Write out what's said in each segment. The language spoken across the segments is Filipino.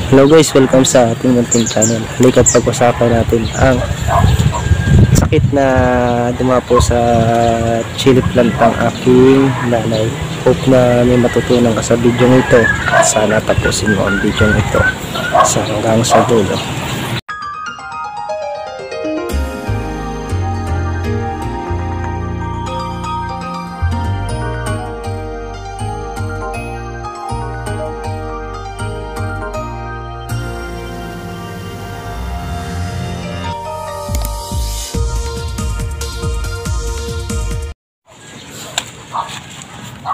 Hello guys, welcome sa ating munting channel. Halika pag-usapan natin ang sakit na dumapo sa chili plant ng aking nanay. Hope na may matutunan ka sa video ito. Sana tapusin mo ang video ito hanggang sa dulo.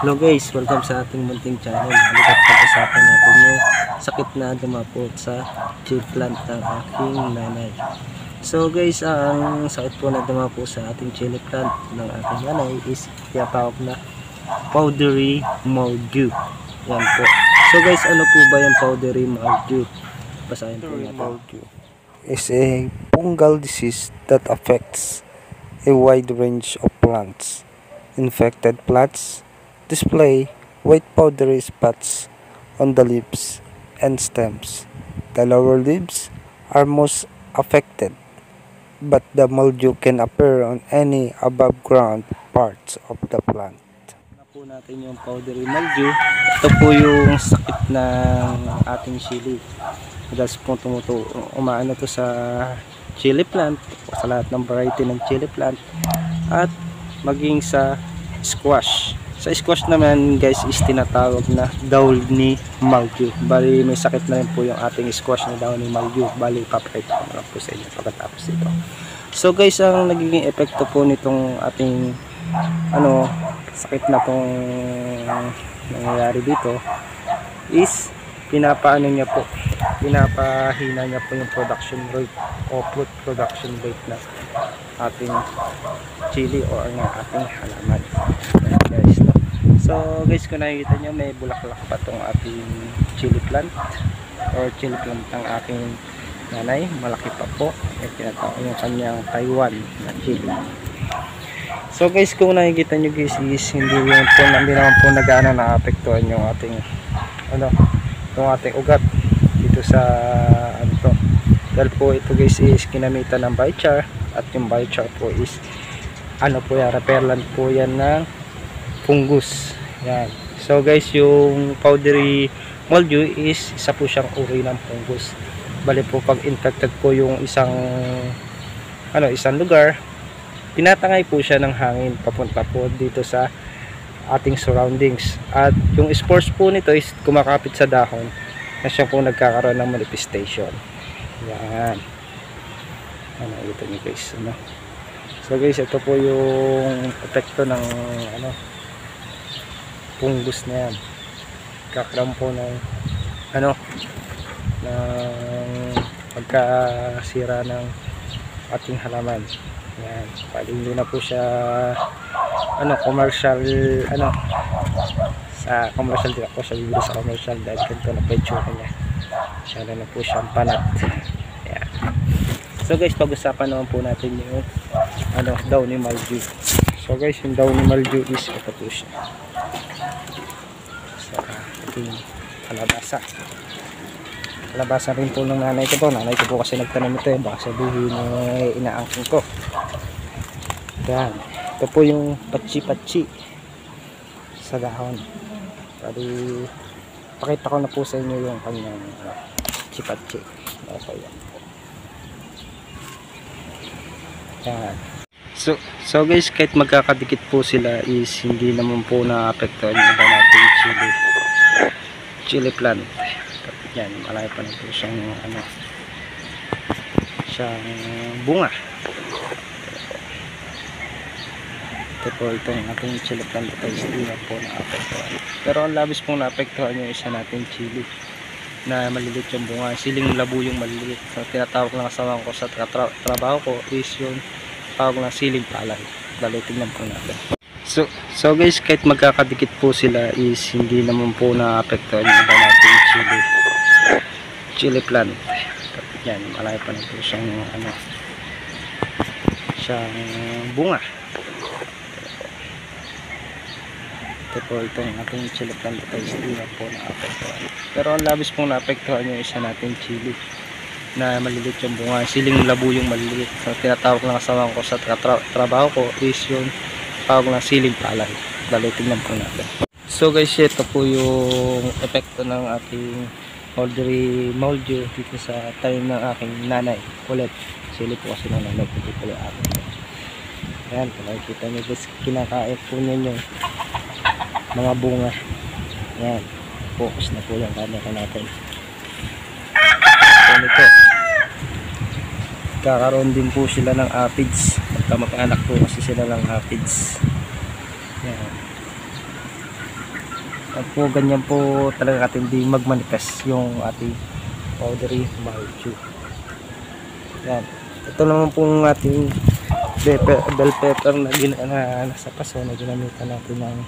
Hello guys, welcome sa ating munting channel. Halika pag-usapan natin yung sakit na dumapot sa chili plant ng aking nanay. So guys, ang sakit po na dumapo sa ating chili plant ng aking nanay is tinatawag na powdery mildew. Yan po. So guys, ano po ba yung powdery mildew? Basahin po natin. Mildew is a fungal disease that affects a wide range of plants. Infected plants display white powdery spots on the leaves and stems. The lower leaves are most affected, but the mildew can appear on any above ground parts of the plant. Na po natin yung powdery mildew. Ito po yung sakit ng ating chili. Madalas po umaano to sa chili plant, sa lahat ng variety ng chili plant, at maging sa squash. Sa squash naman guys is tinatawag na downy mildew. Bali may sakit na rin po yung ating squash na downy mildew. Bali papakita ko na po sa inyo pagkatapos ito. So guys, ang nagiging epekto po nitong ating sakit na pong nangyayari dito is pinapahina niya po yung production rate o fruit production rate na ating chili o ang ating halaman. Guys, so guys, kung nakikita nyo, may bulaklak pa tong ating chili plant or chili plant ng aking nanay. Malaki pa po yung kanyang Taiwan na chili. So guys, kung nakikita nyo guys, is hindi naman po nag-ano na-apektuhan yung ating yung ating ugat dito sa dahil po ito guys is kinamitan ng biochar, at yung biochar po is repellent po yan ng fungus. Yan. So guys, yung powdery mildew is isa po siyang uri ng fungus. Bali po pag infected po yung isang lugar, tinatangay po siya ng hangin papunta po dito sa ating surroundings, at yung spores po nito is kumakapit sa dahon na siya po nagkakaroon ng manifestation. Yan. Ito nyo guys. So guys, ito po yung epekto ng fungus na yan. Kakaroon po ng pagkasira ng ating halaman. Yan. Pag hindi na po siya commercial sa commercial, din ako sa bibili sa commercial dahil ganito na petsura niya. Siya na po siyang panat. Yan. So guys, pag-usapan naman po natin yung downy mildew. So guys, yung downy mildew is ito po siya sa ating kalabasa rin po ng nanay ko po. Nanay ko po kasi nagtanim ito, baka sabihin inaangkin ko. Yan. Ito po yung patsi-patsi sa dahon. Pwede pakita ko na po sa inyo yung kanyang patsi-patsi. Okay, yan. Yan. So guys, kahit magkakadikit po sila is hindi naman po na-apektuhan yung iba nating chili plant. Yan, malaki pa na po siyang bunga. Ito po itong ating chili plant guys, hindi na po na-apektuhan. Pero ang labis pong na-apektuhan yung isa nating chili na maliliit yung bunga, siling labo yung maliliit. So tinatawag ng kasama ko sa trabaho ko is yung tawag na siling palay. Dali, tingnan po natin. So guys, kahit magkakadikit po sila is hindi naman po na-apektuhan yung iba nating chili plant. Yan, malaki pa na po siyang bunga. Ito po itong ating chili plant guys, hindi na po na-apektuhan. Pero ang labis pong naapektuhan yung isa nating chili na maliliit yung bunga, siling labo yung maliliit. So tinatawag ng kasama ko sa trabaho ko is yung tawag na siling palay. Dali tingnan po natin. So guys, ito po yung epekto ng ating powdery mildew dito sa tanim ng aking nanay ulit. Sili po kasi ng nanay ko dito yung aking. Ayan, kung nakikita nyo guys, kinakain po niya yung mga bunga. Ayan, focus na po yung camera natin. So nito, kakaroon din po sila ng aphids. Magkamag-anak po kasi sila ng aphids. Ayan. At po ganyan po talaga katindi magmanifest yung ating powdery mildew. Ayan. Ito naman po yung ating bell pepper na nasa paso na ginamitan natin ng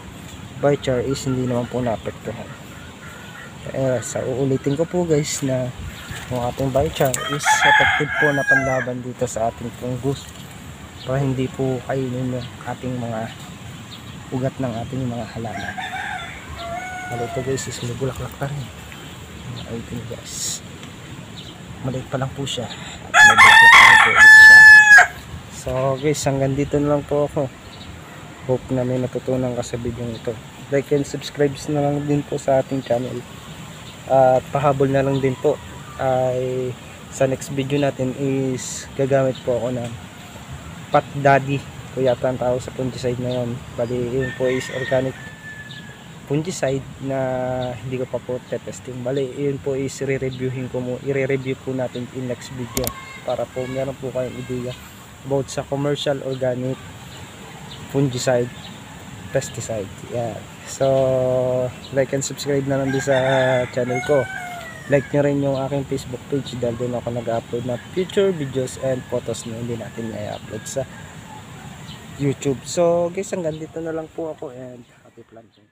biochar is hindi naman po naapektuhan. Sa uulitin ko po guys na yung ating biochar is effective po na panlaban dito sa ating fungus para hindi po kainin yung ating mga ugat ng ating mga halaman. Ito guys is may bulaklak pa rin. Ayun guys, maliit pa lang po siya at may bulaklak pa rin po siya. So guys, hanggang dito na lang po ako. Hope na may natutunan ka sa video ito. Like and subscribe na lang din po sa ating channel. At pahabol na lang din po ay sa next video natin is gagamit po ako ng Pat Daddy. Kung yata ang tawag sa fungicide na yun. Bali yun po is organic fungicide na hindi ko pa po testing. Bali yun po is i-review po natin in next video para po meron po kayong idea about sa commercial organic fungicide pesticide. Yeah. So like and subscribe na lang din sa channel ko. Like nyo rin yung aking Facebook page dahil doon ako nag-upload na future videos and photos na hindi natin i-upload sa YouTube. So guys, hanggang dito na lang po ako and happy planting.